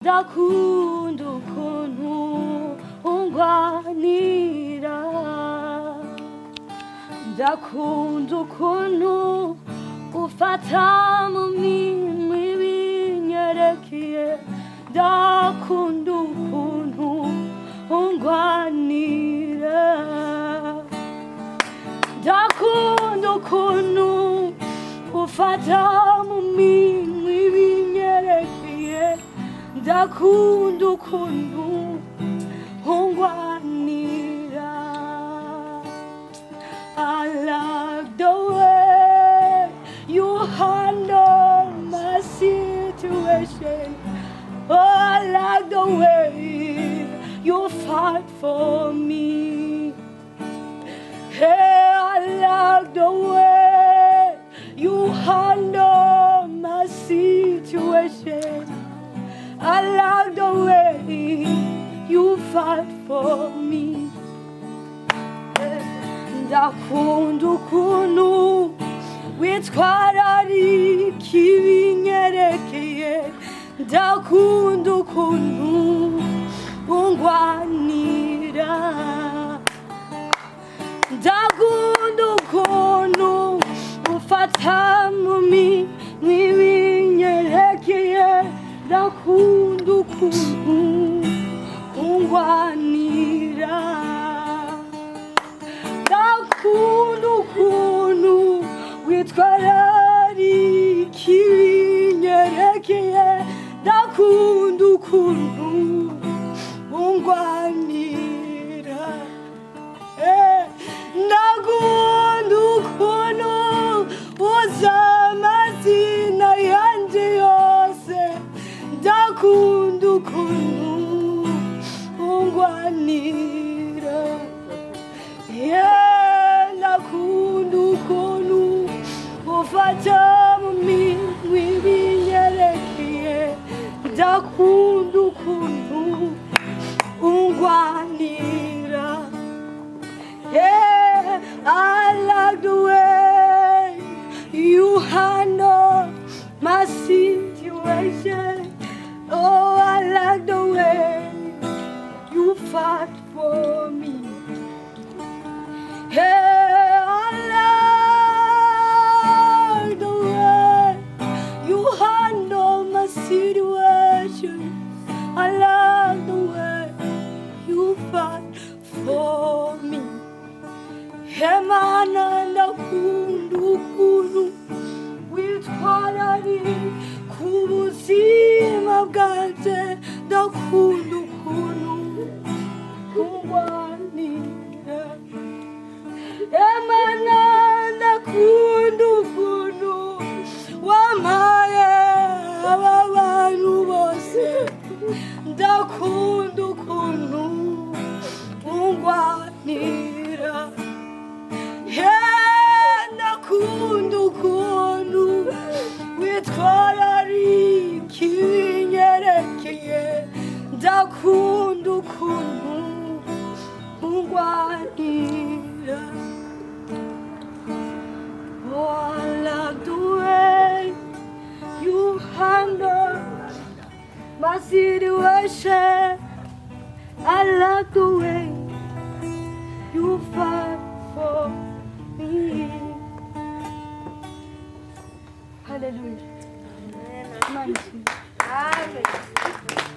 ndakunda ukuntu ungwanira, ndakunda ukuntu ufata mu minwe ibinyerekeye, ndakunda ukuntu ungwanira, ndakunda ukuntu ufata mu minwe ibinyerekeye, ndakunda ukuntu ungwanira. I love the way you handle my situation. Oh, I like the way you fight for me. Hey, I like the way you handle my situation. I like the way you fight for me. Ndakunda ukuntu witwararika ibinyerekeye, ndakunda ukuntu ungwanira, ndakunda ukuntu ufata mu minwe ibinyerekeye, ndakunda ukuntu ungwanira, ndakunda ukuntu witwararika ibinyerekeye, ndakunda ukuntu ungwanira, ndakunda ukuntu uzi amazina yanjye yose, ndakunda ukuntu ungwanira, ndakunda ukuntu ufata mu minwe ibinyerekeye, ndakunda ukuntu ungwanira. Yeah, I like the way you handle my situation. Oh, I like the way you fight for me. Hey, I like the way you handle my situation. I like the way you fight for me. Hey, mana ndakunda ukuntu witwararika ubuzima bwanjye, ndakunda ukuntu ungwanira, Mana ndakunda ukuntu wampaye aba bantu bose, ndakunda ukuntu ungwanira, ndakunda ukuntu witwararika ibinyerekeye, ndakunda ukuntu ungwanira. Oh, I love the way you handle my situation. I love the way you fight for me. Hallelujah. Amen.